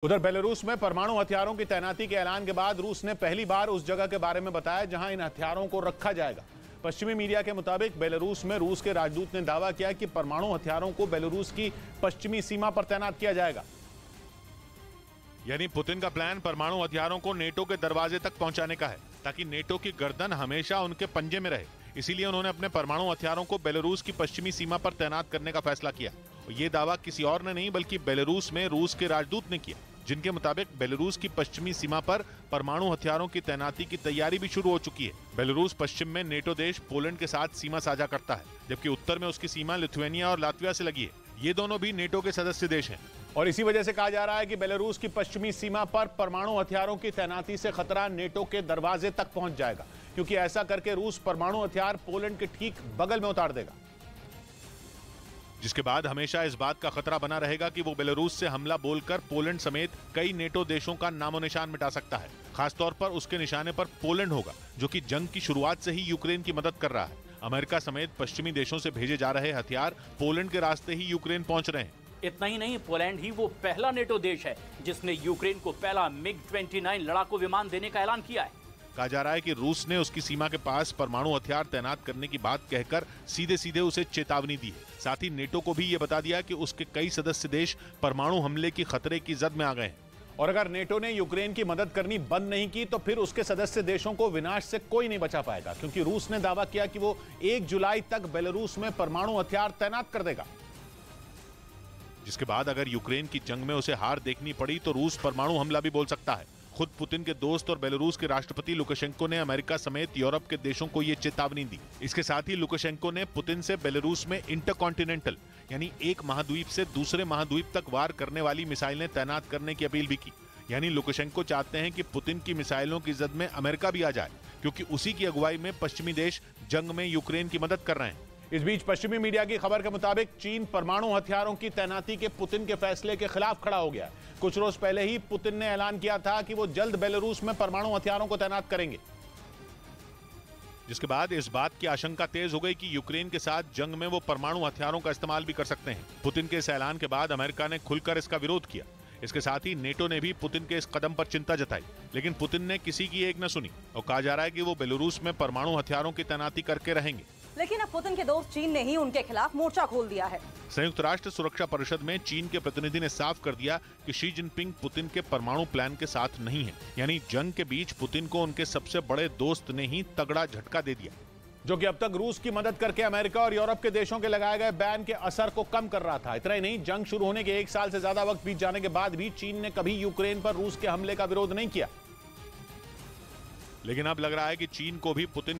उधर बेलारूस में परमाणु हथियारों की तैनाती के ऐलान के बाद रूस ने पहली बार उस जगह के बारे में बताया जहां इन हथियारों को रखा जाएगा। पश्चिमी मीडिया के मुताबिक बेलारूस में रूस के राजदूत ने दावा किया कि परमाणु हथियारों को बेलारूस की पश्चिमी सीमा पर तैनात किया जाएगा। यानी पुतिन का प्लान परमाणु हथियारों को नेटो के दरवाजे तक पहुंचाने का है, ताकि नेटो की गर्दन हमेशा उनके पंजे में रहे। इसीलिए उन्होंने अपने परमाणु हथियारों को बेलारूस की पश्चिमी सीमा पर तैनात करने का फैसला किया। ये दावा किसी और ने नहीं बल्कि बेलारूस में रूस के राजदूत ने किया, जिनके मुताबिक बेलारूस की पश्चिमी सीमा पर परमाणु हथियारों की तैनाती की तैयारी भी शुरू हो चुकी है। बेलारूस पश्चिम में नेटो देश पोलैंड के साथ सीमा साझा करता है, जबकि उत्तर में उसकी सीमा लिथुआनिया और लातविया से लगी है। ये दोनों भी नेटो के सदस्य देश हैं और इसी वजह से कहा जा रहा है कि बेलारूस की पश्चिमी सीमा पर परमाणु हथियारों की तैनाती से खतरा नेटो के दरवाजे तक पहुंच जाएगा, क्योंकि ऐसा करके रूस परमाणु हथियार पोलैंड के ठीक बगल में उतार देगा, जिसके बाद हमेशा इस बात का खतरा बना रहेगा कि वो बेलारूस से हमला बोलकर पोलैंड समेत कई नेटो देशों का नामो निशान मिटा सकता है। खासतौर पर उसके निशाने पर पोलैंड होगा, जो कि जंग की शुरुआत से ही यूक्रेन की मदद कर रहा है। अमेरिका समेत पश्चिमी देशों से भेजे जा रहे हथियार पोलैंड के रास्ते ही यूक्रेन पहुंच रहे हैं। इतना ही नहीं, पोलैंड ही वो पहला नेटो देश है जिसने यूक्रेन को पहला MiG-29 लड़ाकू विमान देने का ऐलान किया है। कहा जा रहा है कि रूस ने उसकी सीमा के पास परमाणु हथियार तैनात करने की बात कहकर सीधे सीधे उसे चेतावनी दी है। साथ ही नेटो को भी ये बता दिया कि उसके कई सदस्य देश परमाणु हमले की खतरे की जद में आ गए हैं। और अगर नेटो ने यूक्रेन की मदद करनी बंद नहीं की तो फिर उसके सदस्य देशों को विनाश से कोई नहीं बचा पाएगा, क्योंकि रूस ने दावा किया कि वो 1 जुलाई तक बेलारूस में परमाणु हथियार तैनात कर देगा। जिसके बाद अगर यूक्रेन की जंग में उसे हार देखनी पड़ी तो रूस परमाणु हमला भी बोल सकता है। खुद पुतिन के दोस्त और बेलारूस के राष्ट्रपति लुकाशेंको ने अमेरिका समेत यूरोप के देशों को ये चेतावनी दी। इसके साथ ही लुकाशेंको ने पुतिन से बेलारूस में इंटरकॉन्टिनेंटल यानी एक महाद्वीप से दूसरे महाद्वीप तक वार करने वाली मिसाइलें तैनात करने की अपील भी की। यानी लुकाशेंको चाहते हैं कि पुतिन की मिसाइलों की जद में अमेरिका भी आ जाए, क्योंकि उसी की अगुवाई में पश्चिमी देश जंग में यूक्रेन की मदद कर रहे हैं। इस बीच पश्चिमी मीडिया की खबर के मुताबिक चीन परमाणु हथियारों की तैनाती के पुतिन के फैसले के खिलाफ खड़ा हो गया है। कुछ रोज पहले ही पुतिन ने ऐलान किया था कि वो जल्द बेलारूस में परमाणु हथियारों को तैनात करेंगे, जिसके बाद इस बात की आशंका तेज हो गई कि यूक्रेन के साथ जंग में वो परमाणु हथियारों का इस्तेमाल भी कर सकते हैं। पुतिन के इस ऐलान के बाद अमेरिका ने खुलकर इसका विरोध किया। इसके साथ ही नेटो ने भी पुतिन के इस कदम पर चिंता जताई, लेकिन पुतिन ने किसी की एक न सुनी और कहा जा रहा है कि वो बेलारूस में परमाणु हथियारों की तैनाती करके रहेंगे। लेकिन अब पुतिन के दोस्त चीन ने ही उनके खिलाफ मोर्चा खोल दिया है। संयुक्त राष्ट्र सुरक्षा परिषद में चीन के प्रतिनिधि ने साफ कर दिया कि शी जिनपिंग पुतिन के परमाणु प्लान के साथ नहीं है। यानी जंग के बीच पुतिन को उनके सबसे बड़े दोस्त ने ही तगड़ा झटका दे दिया, जो कि अब तक रूस की मदद करके अमेरिका और यूरोप के देशों के लगाए गए बैन के असर को कम कर रहा था। इतना ही नहीं, जंग शुरू होने के 1 साल से ज्यादा वक्त बीत जाने के बाद भी चीन ने कभी यूक्रेन पर रूस के हमले का विरोध नहीं किया। लेकिन अब लग रहा है कि चीन को भी पुतिन